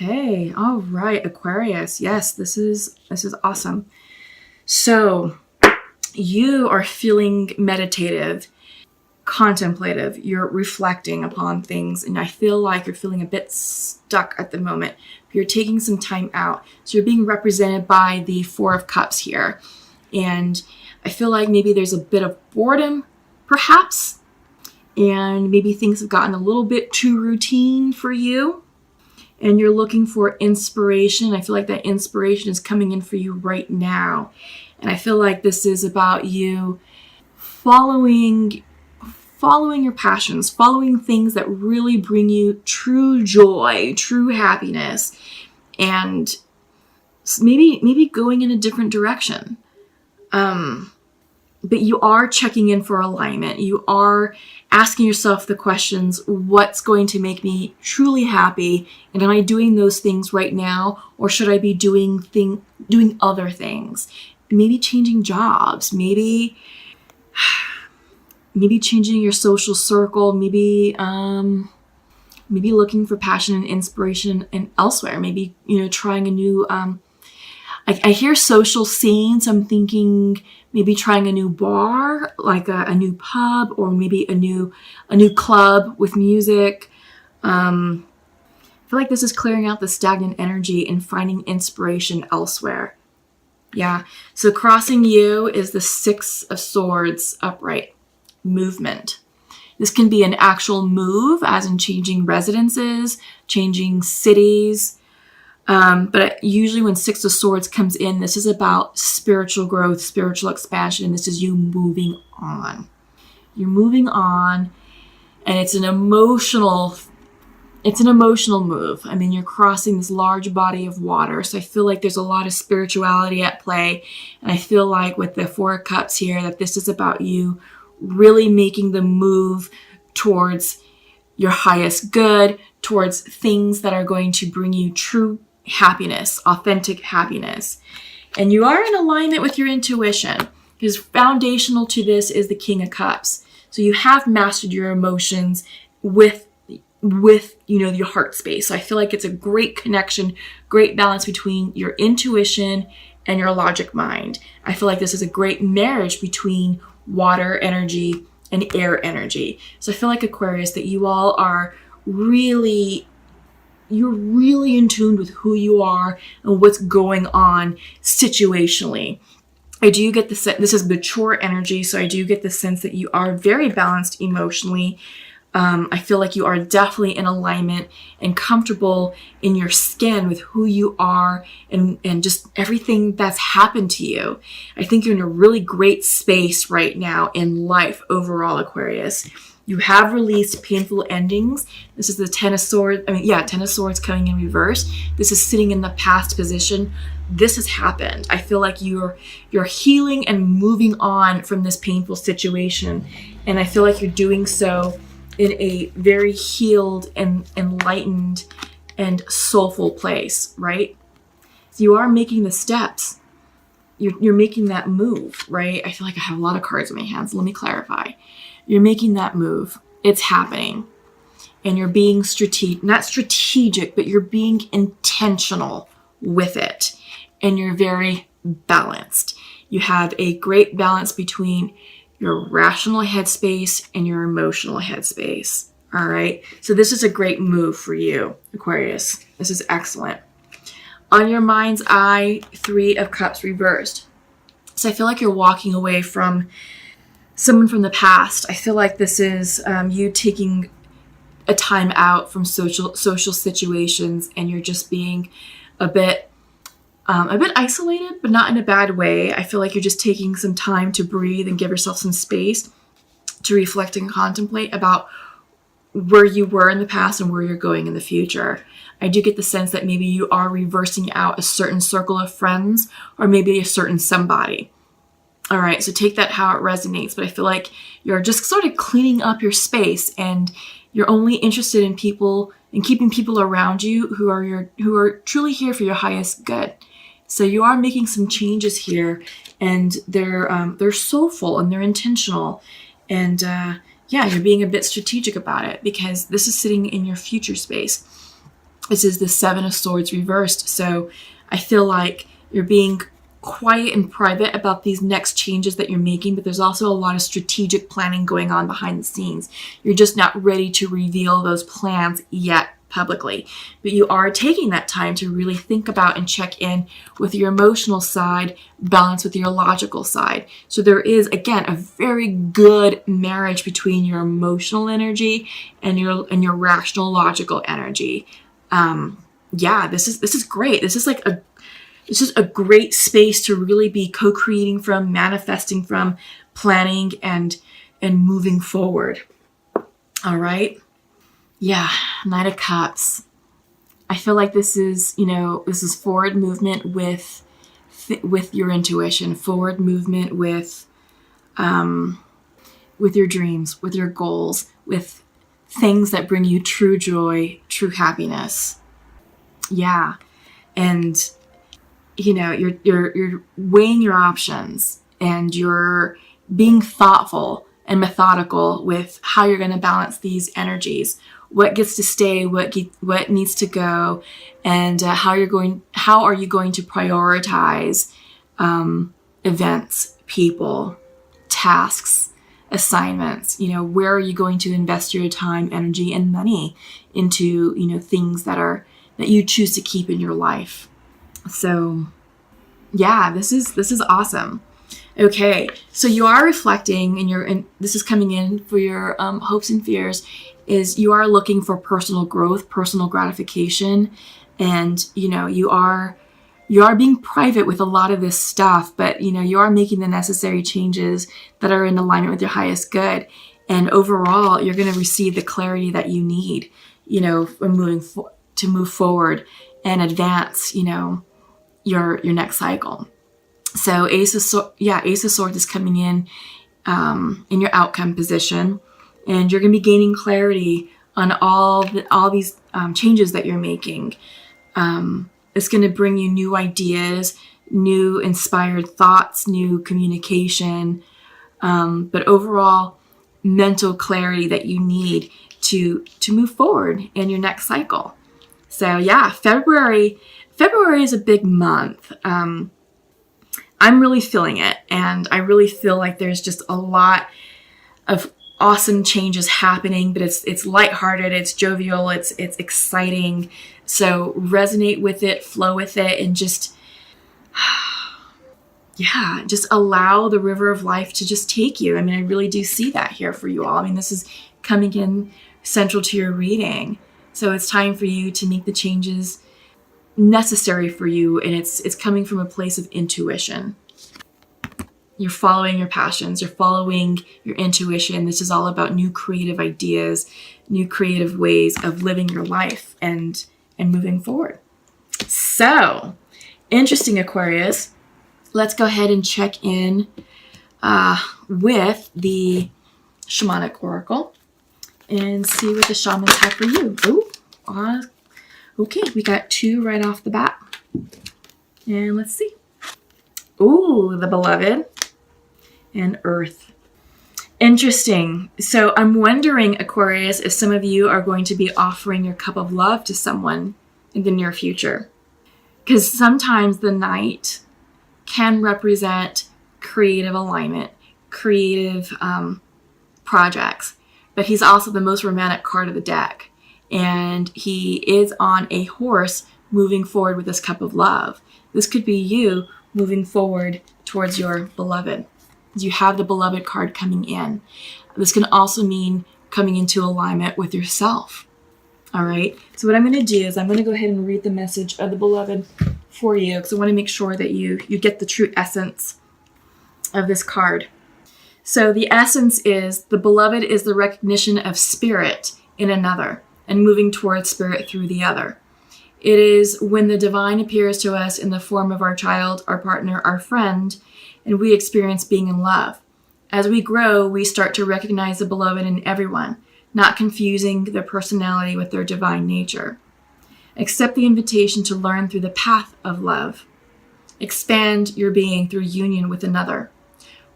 Okay. All right, Aquarius. Yes, this is awesome. So, you are feeling meditative, contemplative. You're reflecting upon things, and I feel like you're feeling a bit stuck at the moment. You're taking some time out. So, you're being represented by the Four of Cups here. And I feel like maybe there's a bit of boredom, perhaps, and maybe things have gotten a little bit too routine for you. And you're looking for inspiration. I feel like that inspiration is coming in for you right now. And I feel like this is about you following your passions, following things that really bring you true joy, true happiness, and maybe going in a different direction. But you are checking in for alignment. You are asking yourself the questions, what's going to make me truly happy? And am I doing those things right now? Or should I be doing other things? Maybe changing jobs, maybe changing your social circle, maybe looking for passion and inspiration and elsewhere. Maybe, trying a new, I hear social scene, so I'm thinking maybe trying a new bar, like a new pub, or maybe a new club with music. I feel like this is clearing out the stagnant energy and finding inspiration elsewhere. Yeah. So crossing you is the Six of Swords upright movement. This can be an actual move, as in changing residences, changing cities. But usually when Six of Swords comes in, this is about spiritual growth, spiritual expansion, and this is you moving on. You're moving on, and it's an emotional move. I mean, you're crossing this large body of water, so I feel like there's a lot of spirituality at play, and I feel like with the Four of Cups here, that this is about you really making the move towards your highest good, towards things that are going to bring you true happiness, authentic happiness. And you are in alignment with your intuition, because foundational to this is the King of Cups. So you have mastered your emotions with your heart space. So I feel like it's a great connection, great balance between your intuition and your logic mind. I feel like this is a great marriage between water energy and air energy. So I feel like, Aquarius, that you all are you're really in tune with who you are and what's going on situationally. I do get the sense, this is mature energy, so I do get the sense that you are very balanced emotionally. I feel like you are definitely in alignment and comfortable in your skin with who you are and just everything that's happened to you. I think you're in a really great space right now in life overall, Aquarius. You have released painful endings. This is the Ten of Swords. Ten of Swords coming in reverse. This is sitting in the past position. This has happened. I feel like you're healing and moving on from this painful situation. And I feel like you're doing so in a very healed and enlightened and soulful place, right? So you are making the steps. You're making that move, right? I feel like I have a lot of cards in my hands. Let me clarify. You're making that move. It's happening. And you're being not strategic, but you're being intentional with it. And you're very balanced. You have a great balance between your rational headspace and your emotional headspace. All right. So this is a great move for you, Aquarius. This is excellent. On your mind's eye, Three of Cups reversed. So I feel like you're walking away from someone from the past. I feel like this is you taking a time out from social situations, and you're just being a bit isolated, but not in a bad way. I feel like you're just taking some time to breathe and give yourself some space to reflect and contemplate about where you were in the past and where you're going in the future. I do get the sense that maybe you are reversing out a certain circle of friends, or maybe a certain somebody. All right, so take that how it resonates, but I feel like you're just sort of cleaning up your space, and you're only interested in people and keeping people around you who are truly here for your highest good. So you are making some changes here, and they're soulful and they're intentional, and you're being a bit strategic about it, because this is sitting in your future space. This is the Seven of Swords reversed. So I feel like you're being quiet and private about these next changes that you're making, but there's also a lot of strategic planning going on behind the scenes. You're just not ready to reveal those plans yet publicly, but you are taking that time to really think about and check in with your emotional side, balance with your logical side. So there is, again, a very good marriage between your emotional energy and your rational, logical energy. Yeah, this is great. This is a great space to really be co-creating from, manifesting from, planning and moving forward. All right. Yeah, Knight of Cups. I feel like this is forward movement with your intuition, forward movement with your dreams, with your goals, with things that bring you true joy, true happiness. Yeah. And you're weighing your options, and you're being thoughtful and methodical with how you're going to balance these energies. What gets to stay, what needs to go, and how are you going to prioritize events, people, tasks, assignments. Where are you going to invest your time, energy, and money into things that you choose to keep in your life. So yeah, this is awesome. Okay, so you are reflecting, and this is coming in for your hopes and fears. Is you are looking for personal growth, personal gratification, and you are being private with a lot of this stuff, but you are making the necessary changes that are in alignment with your highest good, and overall you're going to receive the clarity that you need, to move forward and advance, your next cycle. So Ace of Swords is coming in your outcome position, and you're going to be gaining clarity on all these changes that you're making. It's going to bring you new ideas, new inspired thoughts, new communication, but overall mental clarity that you need to move forward in your next cycle. So yeah, February is a big month. I'm really feeling it, and I really feel like there's just a lot of awesome changes happening, but it's lighthearted, it's jovial, it's exciting. So resonate with it, flow with it, and just allow the river of life to just take you. I mean, I really do see that here for you all. I mean, this is coming in central to your reading. So it's time for you to make the changes necessary for you, and it's coming from a place of intuition. You're following your passions, you're following your intuition. This is all about new creative ideas, new creative ways of living your life and moving forward. So, interesting, Aquarius. Let's go ahead and check in with the Shamanic Oracle and see what the shamans have for you. Okay, we got 2 right off the bat. And let's see. Ooh, the Beloved and Earth. Interesting. So I'm wondering, Aquarius, if some of you are going to be offering your cup of love to someone in the near future. Because sometimes the Knight can represent creative alignment, creative projects, but he's also the most romantic card of the deck. And he is on a horse moving forward with this cup of love. This could be you moving forward towards your beloved. You have the Beloved card coming in. This can also mean coming into alignment with yourself. All right. So what I'm going to do is I'm going to go ahead and read the message of the Beloved for you, because I want to make sure that you get the true essence of this card. So the essence is the Beloved is the recognition of spirit in another and moving towards spirit through the other. It is when the divine appears to us in the form of our child, our partner, our friend, and we experience being in love. As we grow, we start to recognize the Beloved in everyone, not confusing their personality with their divine nature. Accept the invitation to learn through the path of love. Expand your being through union with another.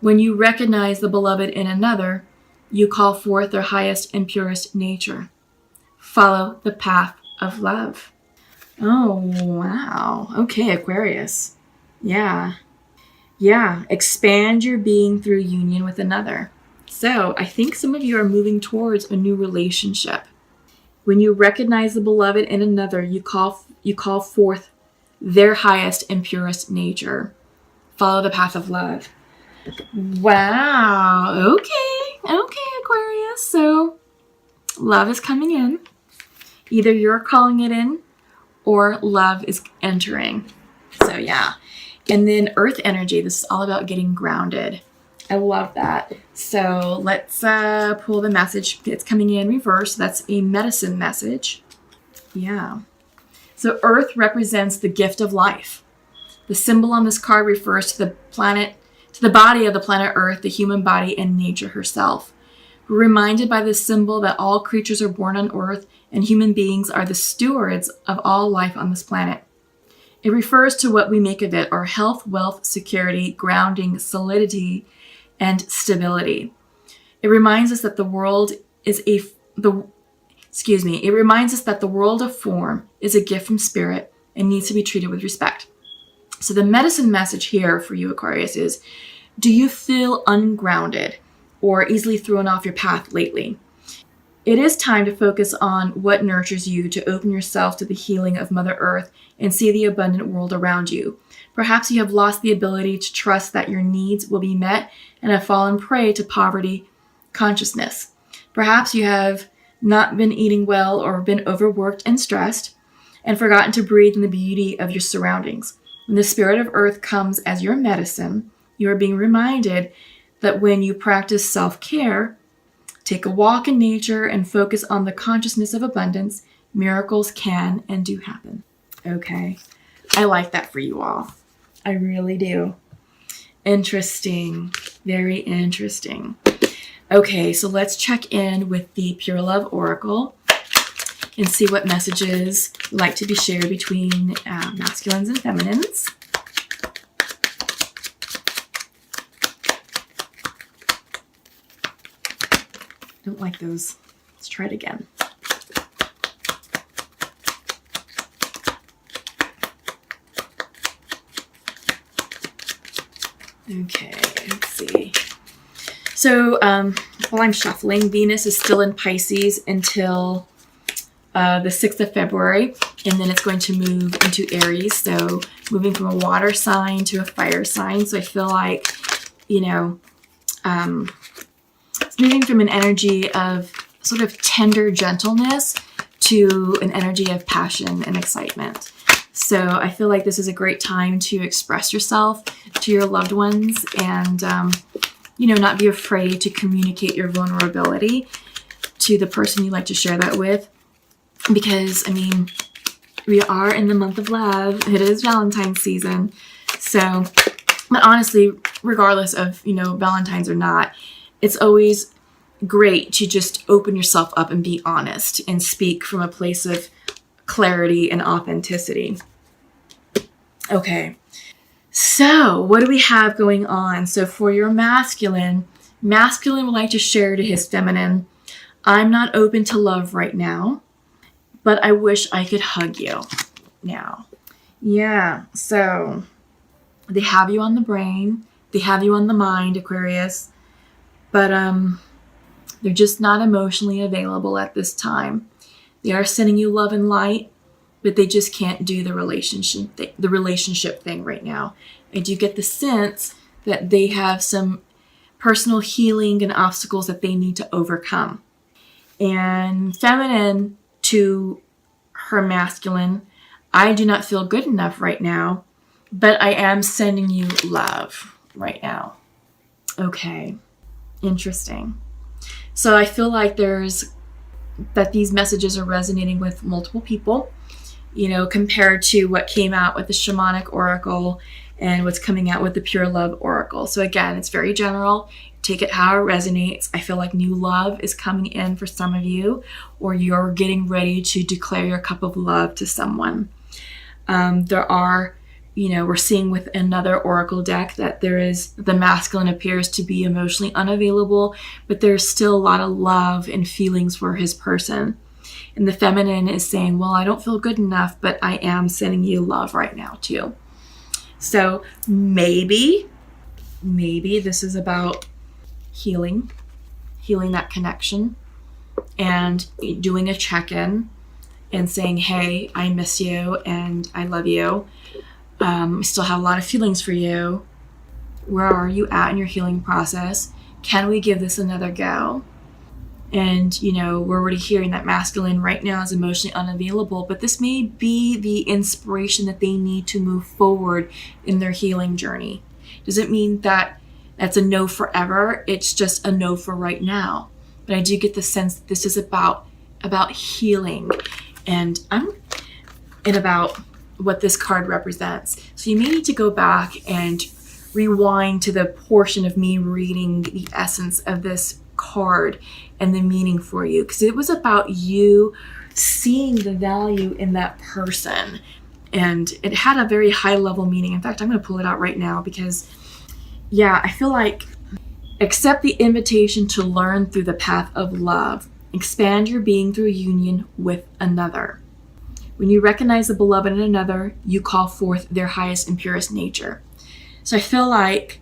When you recognize the Beloved in another, you call forth their highest and purest nature. Follow the path of love. Oh, wow. Okay, Aquarius. Yeah. Yeah. Expand your being through union with another. So I think some of you are moving towards a new relationship. When you recognize the beloved in another, you call forth their highest and purest nature. Follow the path of love. Wow. Okay, Aquarius. So love is coming in. Either you're calling it in or love is entering. So yeah. And then earth energy. This is all about getting grounded. I love that. So let's pull the message. It's coming in reverse. That's a medicine message. Yeah. So earth represents the gift of life. The symbol on this card refers to the planet, to the body of the planet Earth, the human body, and nature herself. We're reminded by this symbol that all creatures are born on Earth and human beings are the stewards of all life on this planet. It refers to what we make of it, our health, wealth, security, grounding, solidity, and stability. It reminds us that the world of form is a gift from spirit and needs to be treated with respect. So the medicine message here for you, Aquarius, is, do you feel ungrounded or easily thrown off your path lately? It is time to focus on what nurtures you, to open yourself to the healing of Mother Earth and see the abundant world around you. Perhaps you have lost the ability to trust that your needs will be met and have fallen prey to poverty consciousness. Perhaps you have not been eating well or been overworked and stressed and forgotten to breathe in the beauty of your surroundings. When the spirit of earth comes as your medicine, you are being reminded that when you practice self-care, take a walk in nature, and focus on the consciousness of abundance, miracles can and do happen. Okay. I like that for you all. I really do. Interesting. Very interesting. Okay, so let's check in with the Pure Love Oracle and see what messages like to be shared between masculines and feminines. Don't like those. Let's try it again. Okay, let's see. So while I'm shuffling, Venus is still in Pisces until the 6th of February, and then it's going to move into Aries. So moving from a water sign to a fire sign. So I feel like, it's moving from an energy of sort of tender gentleness to an energy of passion and excitement. So I feel like this is a great time to express yourself to your loved ones and, not be afraid to communicate your vulnerability to the person you like to share that with. Because, we are in the month of love. It is Valentine's season. So, but honestly, regardless of, Valentine's or not, it's always great to just open yourself up and be honest and speak from a place of clarity and authenticity. Okay. So what do we have going on? So for your masculine would like to share to his feminine, I'm not open to love right now, but I wish I could hug you now. Yeah. So they have you on the brain. They have you on the mind, Aquarius, but they're just not emotionally available at this time. They are sending you love and light, but they just can't do the relationship thing right now. I do get the sense that they have some personal healing and obstacles that they need to overcome. And feminine to her masculine, I do not feel good enough right now, but I am sending you love right now. Okay, interesting. So I feel like these messages are resonating with multiple people, compared to what came out with the Shamanic Oracle and what's coming out with the Pure Love Oracle. So again, it's very general. Take it how it resonates. I feel like new love is coming in for some of you, or you're getting ready to declare your cup of love to someone. There are, we're seeing with another oracle deck that the masculine appears to be emotionally unavailable, but there's still a lot of love and feelings for his person. And the feminine is saying, well, I don't feel good enough, but I am sending you love right now too. So maybe this is about healing that connection and doing a check-in and saying, hey, I miss you and I love you. I still have a lot of feelings for you. Where are you at in your healing process? Can we give this another go? And, we're already hearing that masculine right now is emotionally unavailable, but this may be the inspiration that they need to move forward in their healing journey. Doesn't mean that that's a no forever. It's just a no for right now. But I do get the sense that this is about healing and about what this card represents. So you may need to go back and rewind to the portion of me reading the essence of this card and the meaning for you, because it was about you seeing the value in that person, and it had a very high level meaning. In fact, I'm going to pull it out right now because I feel like accept the invitation to learn through the path of love. Expand your being through union with another. When you recognize the beloved in another, you call forth their highest and purest nature. So I feel like,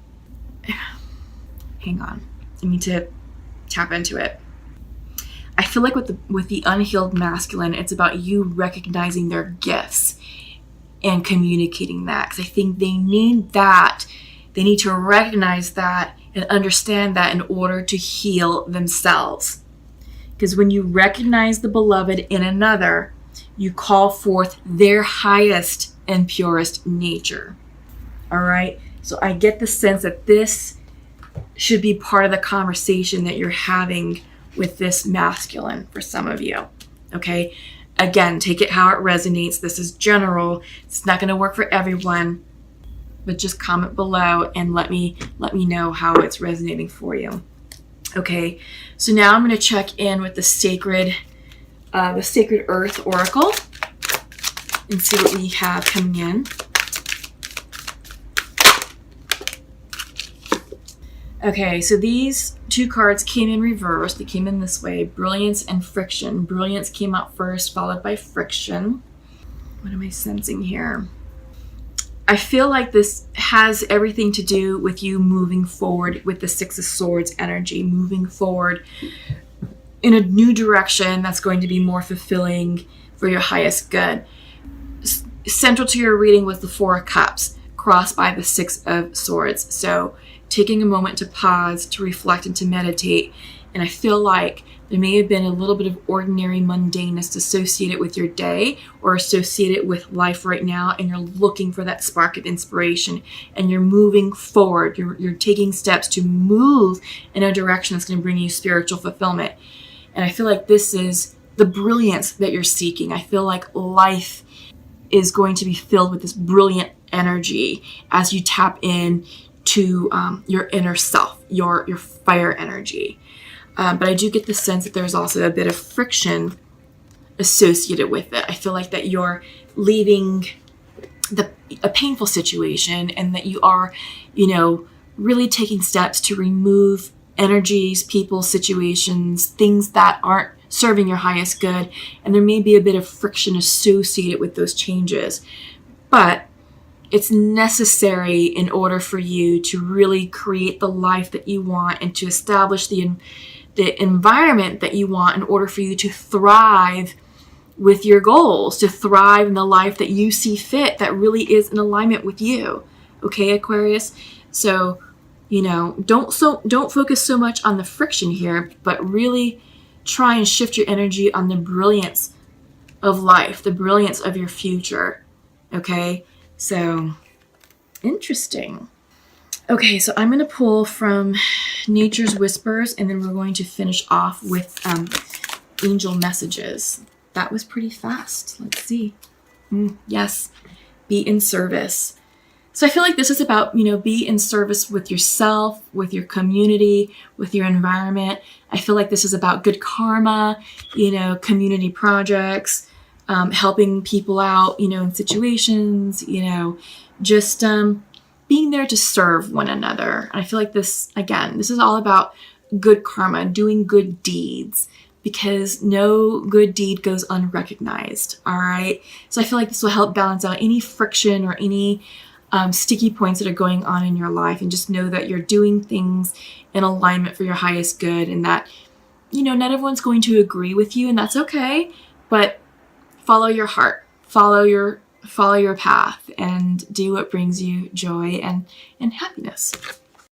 hang on, I need to tap into it. I feel like with the unhealed masculine, it's about you recognizing their gifts and communicating that. Because I think they need that. They need to recognize that and understand that in order to heal themselves. Because when you recognize the beloved in another, you call forth their highest and purest nature. All right? So I get the sense that this should be part of the conversation that you're having with this masculine for some of you. Okay? Again, take it how it resonates. This is general. It's not going to work for everyone. But just comment below and let me know how it's resonating for you. Okay? So now I'm going to check in with the Sacred Earth Oracle and see what we have coming in. Okay, so these two cards came in reverse. They came in this way: Brilliance and Friction. Brilliance came out first, followed by Friction. What am I sensing here? I feel like this has everything to do with you moving forward with the Six of Swords energy, moving forward in a new direction that's going to be more fulfilling for your highest good. Central to your reading was the Four of Cups, crossed by the Six of Swords. So taking a moment to pause, to reflect, and to meditate. And I feel like there may have been a little bit of ordinary mundaneness associated with your day or associated with life right now, and you're looking for that spark of inspiration, and you're moving forward. You're taking steps to move in a direction that's going to bring you spiritual fulfillment. And I feel like this is the brilliance that you're seeking. I feel like life is going to be filled with this brilliant energy as you tap in to your inner self, your fire energy. But I do get the sense that there's also a bit of friction associated with it. I feel like that you're leaving a painful situation, and that you are, really taking steps to remove energies, people, situations, things that aren't serving your highest good. And there may be a bit of friction associated with those changes. But it's necessary in order for you to really create the life that you want and to establish the environment that you want in order for you to thrive with your goals, to thrive in the life that you see fit, that really is in alignment with you. Okay, Aquarius? So, don't focus so much on the friction here, but really try and shift your energy on the brilliance of life, the brilliance of your future. Okay? So, interesting. Okay, so I'm going to pull from Nature's Whispers, and then we're going to finish off with angel messages. That was pretty fast. Let's see. Yes, be in service. So I feel like this is about, be in service with yourself, with your community, with your environment. I feel like this is about good karma, community projects, helping people out, in situations, just being there to serve one another. And I feel like this is all about good karma, doing good deeds, because no good deed goes unrecognized. All right. So I feel like this will help balance out any friction or any sticky points that are going on in your life, and just know that you're doing things in alignment for your highest good, and that, not everyone's going to agree with you, and that's okay, but follow your heart, follow your path, and do what brings you joy and happiness.